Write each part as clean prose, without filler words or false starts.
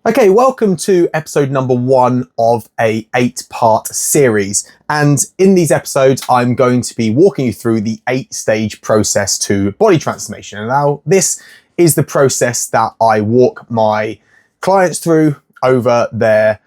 Okay, welcome to episode number 1 of a 8-part series. And in these episodes, I'm going to be walking you through the 8-stage process to body transformation. And now this is the process that I walk my clients through over their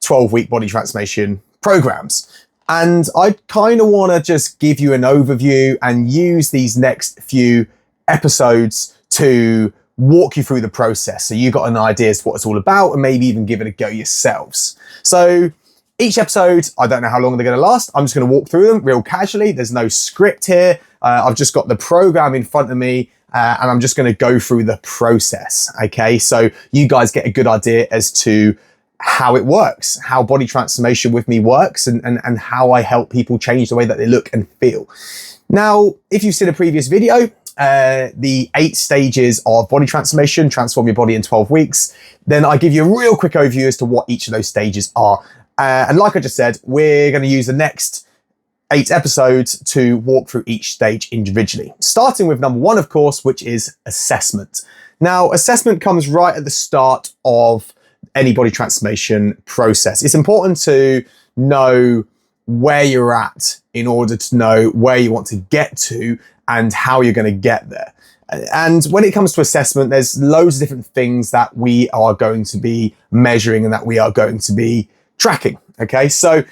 12-week body transformation programs. And I kind of want to just give you an overview and use these next few episodes to walk you through the process so you got an idea as to what it's all about and maybe even give it a go yourselves. So each episode, I don't know how long they're going to last. I'm just going to walk through them real casually. There's no script here. I've just got the program in front of me and I'm just going to go through the process. Okay, so you guys get a good idea as to how it works, how body transformation with me works and how I help people change the way that they look and feel. Now, if you've seen a previous video, the 8 stages of body transformation, transform your body in 12 weeks, then I give you a real quick overview as to what each of those stages are. And like I just said, we're going to use the next 8 episodes to walk through each stage individually. Starting with number 1, of course, which is assessment. Now, assessment comes right at the start of any body transformation process. It's important to know where you're at in order to know where you want to get to and how you're going to get there. And when it comes to assessment, there's loads of different things that we are going to be measuring and that we are going to be tracking. Okay, so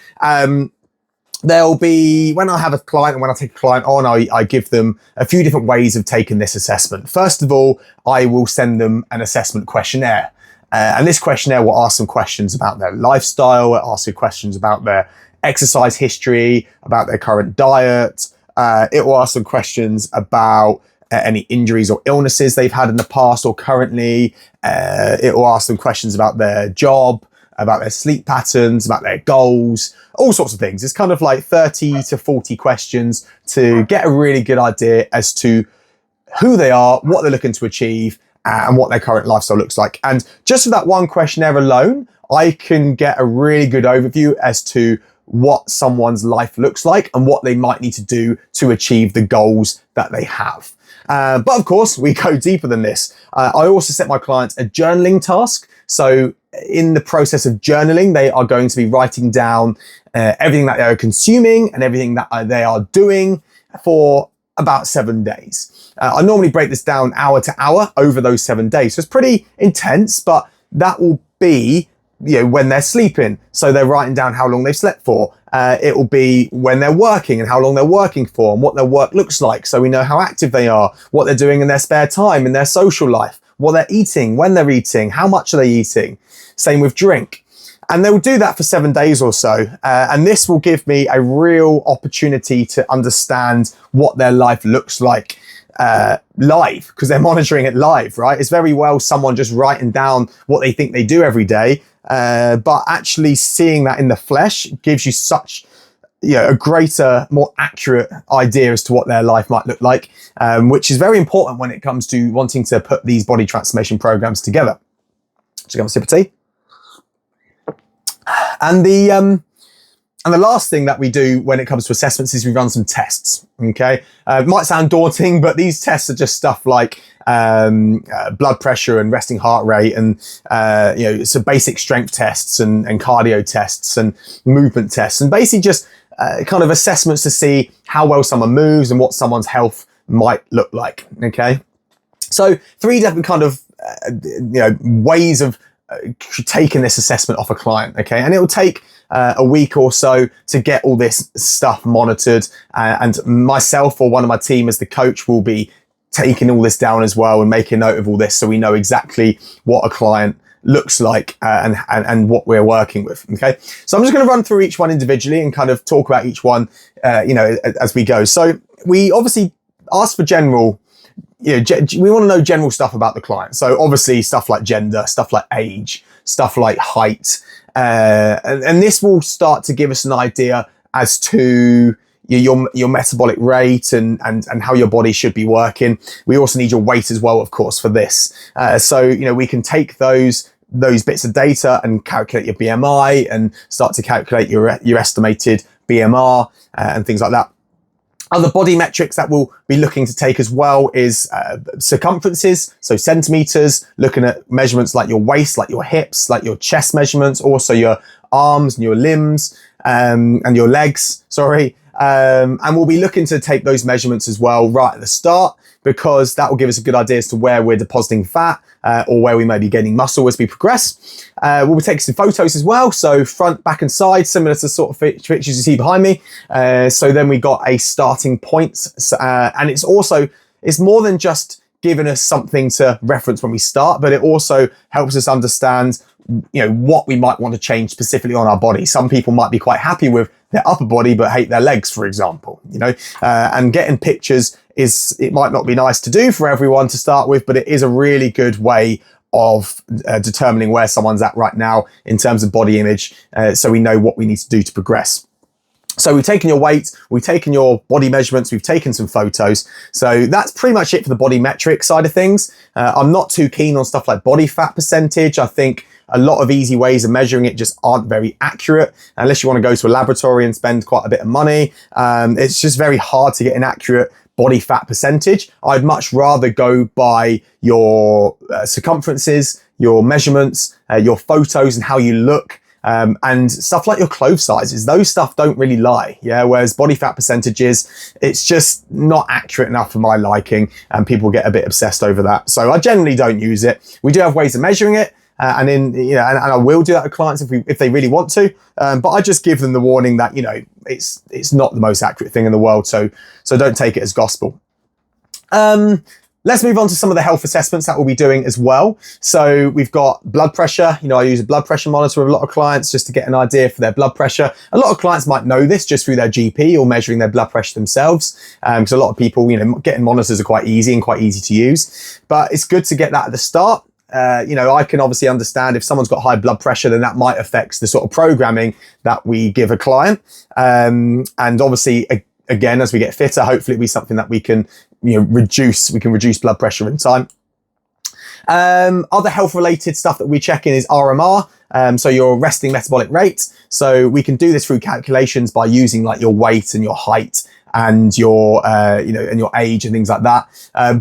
there'll be, when I have a client and when I take a client on, I give them a few different ways of taking this assessment. First of all, I will send them an assessment questionnaire. And this questionnaire will ask some questions about their lifestyle, it asks you questions about their exercise history, about their current diet. It will ask some questions about any injuries or illnesses they've had in the past or currently. It will ask them questions about their job, about their sleep patterns, about their goals, all sorts of things. It's kind of like 30 to 40 questions to get a really good idea as to who they are, what they're looking to achieve, and what their current lifestyle looks like. And just for that one questionnaire alone, I can get a really good overview as to what someone's life looks like and what they might need to do to achieve the goals that they have. But of course, we go deeper than this. I also set my clients a journaling task. So in the process of journaling, they are going to be writing down everything that they are consuming and everything that they are doing for about 7 days. I normally break this down hour to hour over those 7 days. So it's pretty intense, but that will be when they're sleeping. So they're writing down how long they've slept for. It will be when they're working and how long they're working for and what their work looks like. So we know how active they are, what they're doing in their spare time, in their social life, what they're eating, when they're eating, how much are they eating. Same with drink. And they will do that for 7 days or so. And this will give me a real opportunity to understand what their life looks like live, because they're monitoring it live, right? It's very well someone just writing down what they think they do every day. But actually seeing that in the flesh gives you such a greater, more accurate idea as to what their life might look like, which is very important when it comes to wanting to put these body transformation programs together. Just have a sip of tea. And the last thing that we do when it comes to assessments is we run some tests. Okay, it might sound daunting, but these tests are just stuff like blood pressure and resting heart rate, and some basic strength tests and cardio tests and movement tests, and basically just kind of assessments to see how well someone moves and what someone's health might look like. Okay, so 3 different kind of ways of taking this assessment off a client. Okay, and it will take a week or so to get all this stuff monitored, and myself or one of my team as the coach will be taking all this down as well and making note of all this so we know exactly what a client looks like and what we're working with. Okay, so I'm just going to run through each one individually and kind of talk about each one as we go. So we obviously ask for general, we want to know general stuff about the client. So obviously stuff like gender, stuff like age, stuff like height, and this will start to give us an idea as to your metabolic rate and how your body should be working. We also need your weight as well, of course, for this. So we can take those bits of data and calculate your BMI and start to calculate your estimated BMR and things like that. Other body metrics that we'll be looking to take as well is circumferences, so centimeters, looking at measurements like your waist, like your hips, like your chest measurements, also your arms and your limbs and your legs, sorry. And we'll be looking to take those measurements as well right at the start, because that will give us a good idea as to where we're depositing fat or where we may be gaining muscle as we progress. We'll be taking some photos as well, so front, back and side, similar to the sort of pictures you see behind me. So then we got a starting point, and it's more than just giving us something to reference when we start, but it also helps us understand what we might want to change specifically on our body. Some people might be quite happy with their upper body but hate their legs, for example, and getting pictures it might not be nice to do for everyone to start with, but it is a really good way of determining where someone's at right now in terms of body image, so we know what we need to do to progress. So we've taken your weight, we've taken your body measurements, we've taken some photos. So that's pretty much it for the body metric side of things. I'm not too keen on stuff like body fat percentage. I think a lot of easy ways of measuring it just aren't very accurate unless you want to go to a laboratory and spend quite a bit of money. It's just very hard to get an accurate body fat percentage. I'd much rather go by your circumferences, your measurements, your photos and how you look. And stuff like your clothes sizes, those stuff don't really lie. Whereas body fat percentages, it's just not accurate enough for my liking, and people get a bit obsessed over that. So I generally don't use it. We do have ways of measuring it, and I will do that with clients if they really want to. But I just give them the warning that it's not the most accurate thing in the world. So don't take it as gospel. Let's move on to some of the health assessments that we'll be doing as well. So we've got blood pressure. I use a blood pressure monitor with a lot of clients just to get an idea for their blood pressure. A lot of clients might know this just through their GP or measuring their blood pressure themselves. Because a lot of people, getting monitors are quite easy and quite easy to use. But it's good to get that at the start. I can obviously understand if someone's got high blood pressure, then that might affect the sort of programming that we give a client. And obviously, again, as we get fitter, hopefully it'll be something that we can reduce blood pressure in time. Other health related stuff that we check in is RMR. So your resting metabolic rate. So we can do this through calculations by using like your weight and your height and your, and your age and things like that.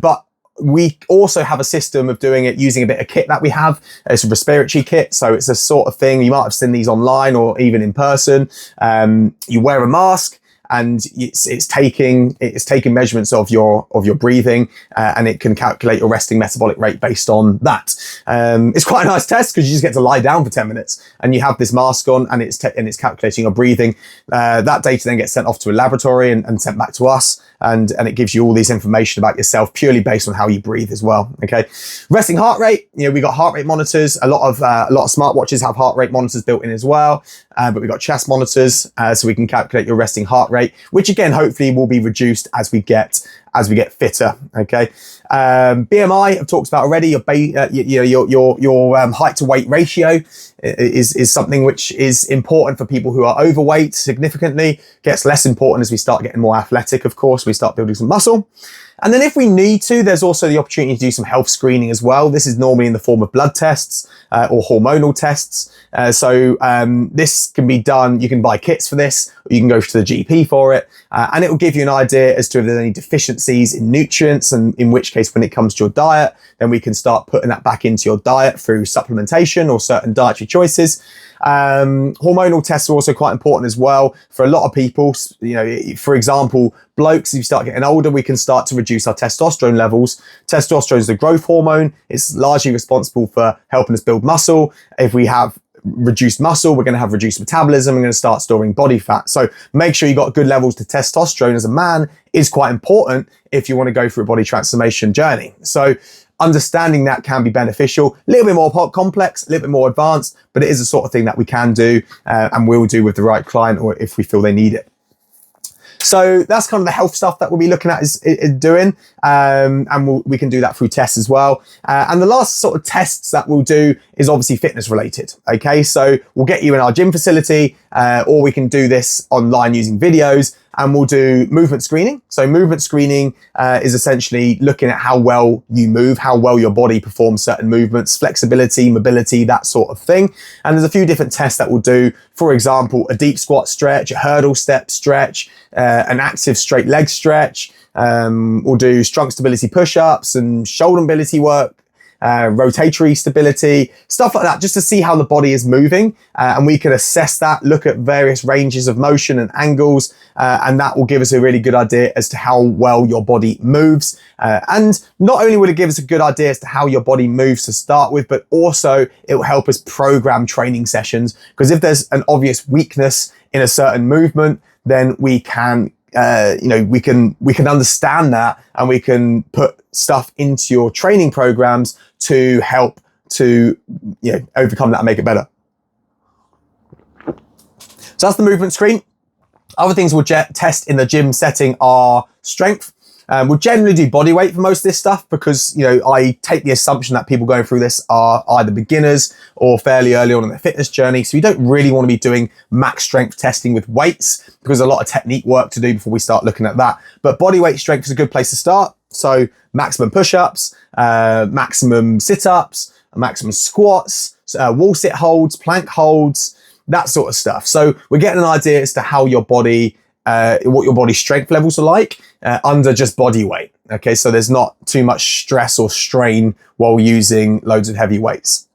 But we also have a system of doing it using a bit of kit that we have. It's a respiratory kit. So it's a sort of thing, you might have seen these online or even in person. You wear a mask, and it's taking measurements of your breathing, and it can calculate your resting metabolic rate based on that. It's quite a nice test because you just get to lie down for 10 minutes and you have this mask on, and it's calculating your breathing. That data then gets sent off to a laboratory and sent back to us, and it gives you all this information about yourself purely based on how you breathe as well. Okay, resting heart rate. We got heart rate monitors. A lot of smartwatches have heart rate monitors built in as well, but we've got chest monitors, so we can calculate your resting heart rate, which again hopefully will be reduced as we get fitter. Okay, BMI I've talked about already. Your height to weight ratio is something which is important for people who are overweight significantly. Gets less important as we start getting more athletic, of course, we start building some muscle. And then if we need to, there's also the opportunity to do some health screening as well. This is normally in the form of blood tests or hormonal tests. So this can be done, you can buy kits for this, or you can go to the GP for it, and it will give you an idea as to if there's any deficiencies in nutrients, and in which case when it comes to your diet, then we can start putting that back into your diet through supplementation or certain dietary choices. Hormonal tests are also quite important as well for a lot of people. For example, blokes, as you start getting older, we can start to reduce our testosterone levels. Testosterone is the growth hormone. It's largely responsible for helping us build muscle. If we have reduced muscle, we're going to have reduced metabolism. We're going to start storing body fat. So make sure you got good levels to testosterone as a man is quite important if you want to go through a body transformation journey. So understanding that can be beneficial, a little bit more complex, a little bit more advanced, but it is the sort of thing that we can do and will do with the right client, or if we feel they need it. So that's kind of the health stuff that we'll be looking at is doing, and we can do that through tests as well. And the last sort of tests that we'll do is obviously fitness related. Okay, so we'll get you in our gym facility, or we can do this online using videos. and we'll do movement screening. So movement screening is essentially looking at how well you move, how well your body performs certain movements, flexibility, mobility, that sort of thing. And there's a few different tests that we'll do. For example, a deep squat stretch, a hurdle step stretch, an active straight leg stretch. We'll do strong stability push-ups and shoulder mobility work, rotatory stability, stuff like that, just to see how the body is moving. And we can assess that, look at various ranges of motion and angles, and that will give us a really good idea as to how well your body moves. And not only will it give us a good idea as to how your body moves to start with, but also it will help us program training sessions. Because if there's an obvious weakness in a certain movement, then we can we can understand that, and we can put stuff into your training programs to help to overcome that and make it better. So that's the movement screen. Other things we'll test in the gym setting are strength. We'll generally do body weight for most of this stuff because, I take the assumption that people going through this are either beginners or fairly early on in their fitness journey. So you don't really want to be doing max strength testing with weights because there's a lot of technique work to do before we start looking at that. But body weight strength is a good place to start. So maximum push-ups, maximum sit-ups, maximum squats, wall sit holds, plank holds, that sort of stuff. So we're getting an idea as to how your body, what your body strength levels are like under just body weight. Okay, so there's not too much stress or strain while using loads of heavy weights.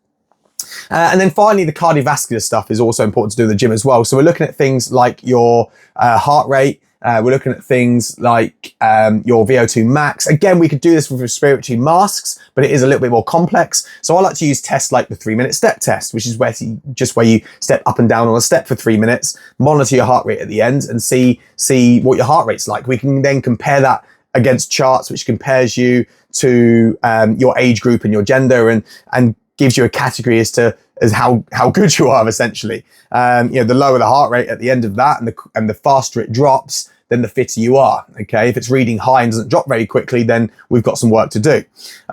And then finally, the cardiovascular stuff is also important to do in the gym as well. So we're looking at things like your heart rate. We're looking at things like your VO2 max. Again, we could do this with respiratory masks, but it is a little bit more complex. So I like to use tests like the 3-minute step test, which is where you step up and down on a step for 3 minutes, monitor your heart rate at the end, and see what your heart rate's like. We can then compare that against charts, which compares you to your age group and your gender, and gives you a category as how good you are, essentially. The lower the heart rate at the end of that, and the faster it drops, then the fitter you are. Okay, if it's reading high and doesn't drop very quickly, then we've got some work to do.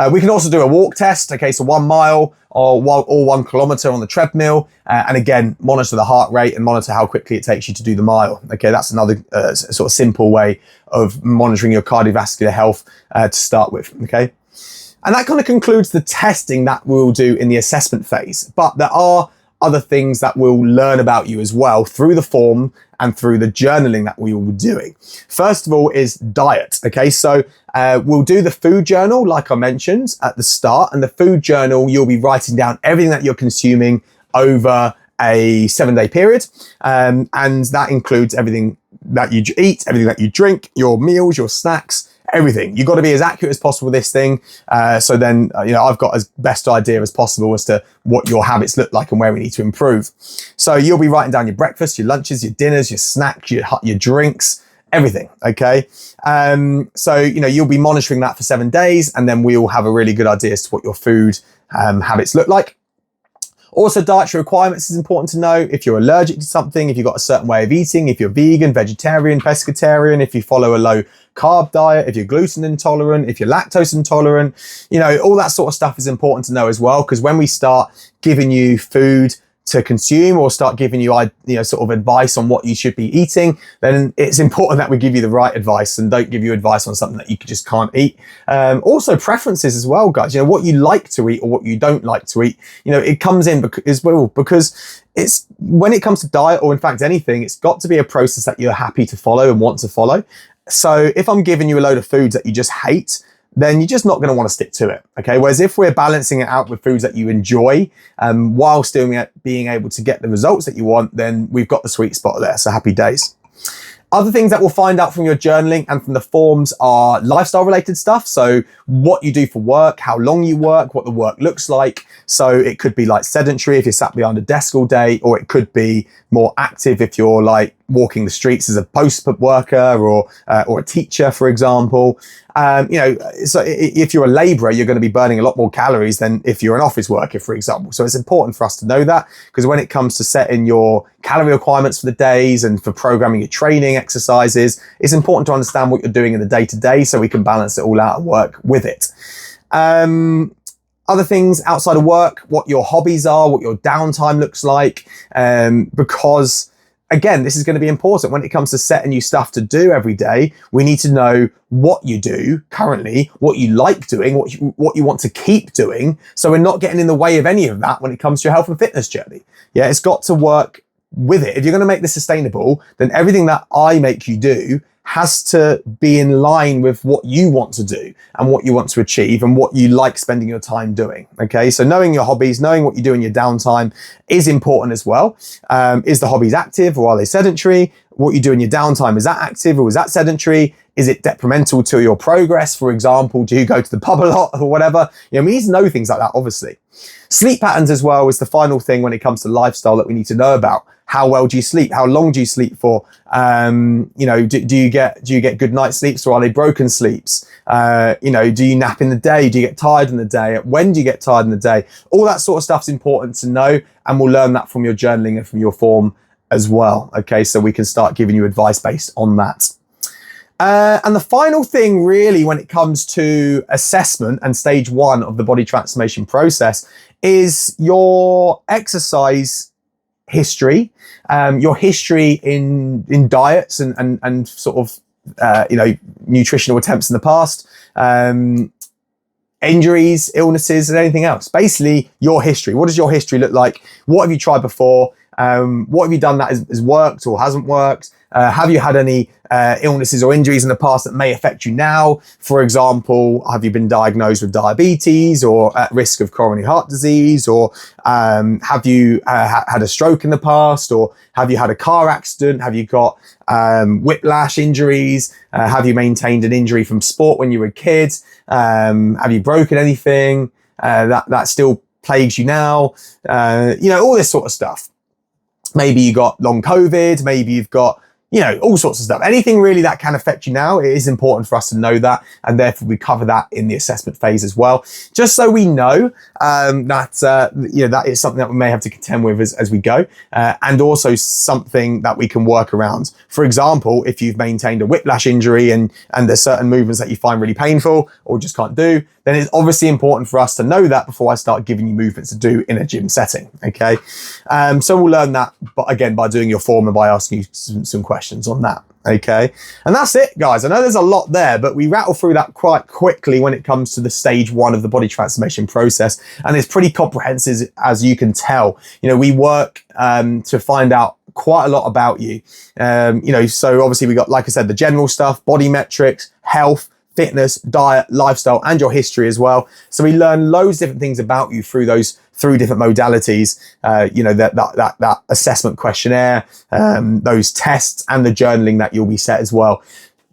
We can also do a walk test. Okay, so 1 mile or 1 kilometer on the treadmill, and again monitor the heart rate and monitor how quickly it takes you to do the mile. Okay, that's another sort of simple way of monitoring your cardiovascular health to start with. Okay. And that kind of concludes the testing that we'll do in the assessment phase. But there are other things that we'll learn about you as well through the form and through the journaling that we will be doing. First of all is diet. Okay, so we'll do the food journal, like I mentioned at the start. And the food journal, you'll be writing down everything that you're consuming over a 7-day period. And that includes everything that you eat, everything that you drink, your meals, your snacks, everything. You've got to be as accurate as possible with this thing. So then, I've got as best idea as possible as to what your habits look like and where we need to improve. So you'll be writing down your breakfast, your lunches, your dinners, your snacks, your drinks, everything. Okay. So, you'll be monitoring that for 7 days, and then we'll have a really good idea as to what your food habits look like. Also, dietary requirements is important to know. If you're allergic to something, if you've got a certain way of eating, if you're vegan, vegetarian, pescatarian, if you follow a low carb diet, if you're gluten intolerant, if you're lactose intolerant, all that sort of stuff is important to know as well. Because when we start giving you food to consume or start giving you, sort of advice on what you should be eating, then it's important that we give you the right advice and don't give you advice on something that you just can't eat. Also preferences as well, guys, what you like to eat or what you don't like to eat, it comes in because it's when it comes to diet or in fact anything, it's got to be a process that you're happy to follow and want to follow. So if I'm giving you a load of foods that you just hate, then you're just not going to want to stick to it. Okay. Whereas if we're balancing it out with foods that you enjoy, while still being able to get the results that you want, then we've got the sweet spot there. So happy days. Other things that we'll find out from your journaling and from the forms are lifestyle related stuff. So what you do for work, how long you work, what the work looks like. So it could be like sedentary if you're sat behind a desk all day, or it could be more active if you're like walking the streets as a post worker or a teacher, for example. So if you're a labourer, you're going to be burning a lot more calories than if you're an office worker, for example. So it's important for us to know that, because when it comes to setting your calorie requirements for the days and for programming your training exercises, it's important to understand what you're doing in the day to day so we can balance it all out and work with it. Other things outside of work, what your hobbies are, what your downtime looks like, because again, this is going to be important when it comes to setting you stuff to do every day. We need to know what you do currently, what you like doing, what you want to keep doing. So we're not getting in the way of any of that when it comes to your health and fitness journey. Yeah, it's got to work with it. If you're going to make this sustainable, then everything that I make you do has to be in line with what you want to do and what you want to achieve and what you like spending your time doing. Okay, so knowing your hobbies, knowing what you do in your downtime is important as well. Is the hobbies active or are they sedentary? What you do in your downtime, is that active or is that sedentary? Is it detrimental to your progress? For example, do you go to the pub a lot or whatever? You know, we need to know things like that, obviously. Sleep patterns as well is the final thing when it comes to lifestyle that we need to know about. How well do you sleep? How long do you sleep for? You know, do you get good night sleeps or are they broken sleeps? You know, do you nap in the day? Do you get tired in the day? When do you get tired in the day? All that sort of stuff's important to know, and we'll learn that from your journaling and from your form as well. Okay, so we can start giving you advice based on that. And the final thing really when it comes to assessment and stage 1 of the body transformation process is your exercise history, your history in diets and sort of, you know, nutritional attempts in the past, injuries, illnesses, and anything else. Basically, your history. What does your history look like? What have you tried before? What have you done that has worked or hasn't worked? Have you had any illnesses or injuries in the past that may affect you now? For example, have you been diagnosed with diabetes or at risk of coronary heart disease? Or have you had a stroke in the past? Or have you had a car accident? Have you got whiplash injuries? Have you maintained an injury from sport when you were a kid? Have you broken anything that still plagues you now? You know, all this sort of stuff. Maybe you got long COVID, maybe you've got, you know, all sorts of stuff. Anything really that can affect you now, it is important for us to know that, and therefore we cover that in the assessment phase as well, just so we know that you know, that is something that we may have to contend with as we go, and also something that we can work around. For example, if you've maintained a whiplash injury and there's certain movements that you find really painful or just can't do, then it's obviously important for us to know that before I start giving you movements to do in a gym setting. Okay, so we'll learn that, but again, by doing your form and by asking you some questions on that. Okay, and that's it, guys. I know there's a lot there, but we rattle through that quite quickly when it comes to the stage 1 of the body transformation process, and it's pretty comprehensive, as you can tell. You know, we work to find out quite a lot about you. You know, so obviously we got, like I said, the general stuff, body metrics, health, fitness, diet, lifestyle, and your history as well. So we learn loads of different things about you through different modalities, you know, that assessment questionnaire, those tests, and the journaling that you'll be set as well.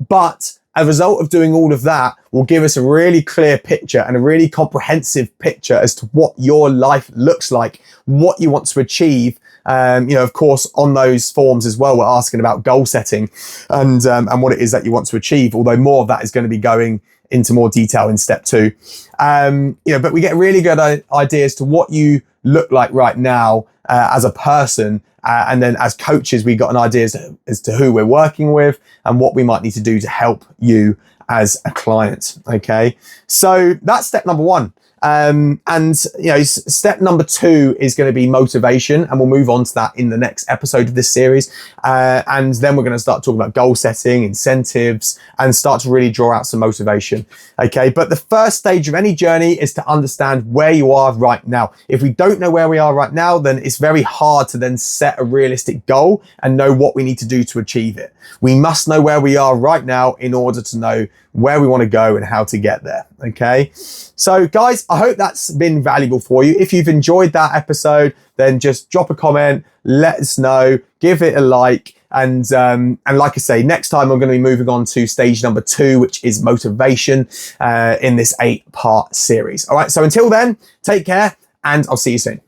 But as a result of doing all of that will give us a really clear picture and a really comprehensive picture as to what your life looks like, what you want to achieve. You know, of course, on those forms as well, we're asking about goal setting and what it is that you want to achieve, although more of that is going to be going into more detail in step 2. You know, but we get really good ideas to what you look like right now as a person. And then as coaches, we got an idea as to who we're working with and what we might need to do to help you as a client. Okay, so that's step number 1. And you know, step number 2 is going to be motivation, and we'll move on to that in the next episode of this series. And then we're going to start talking about goal setting, incentives, and start to really draw out some motivation. Okay, but the first stage of any journey is to understand where you are right now. If we don't know where we are right now, then it's very hard to then set a realistic goal and know what we need to do to achieve it. We must know where we are right now in order to know where we want to go and how to get there. Okay, so guys, I hope that's been valuable for you. If you've enjoyed that episode, then just drop a comment, let us know, give it a like, and like I say, next time I'm going to be moving on to stage number 2, which is motivation, in this 8-part series. All right, so until then, take care, and I'll see you soon.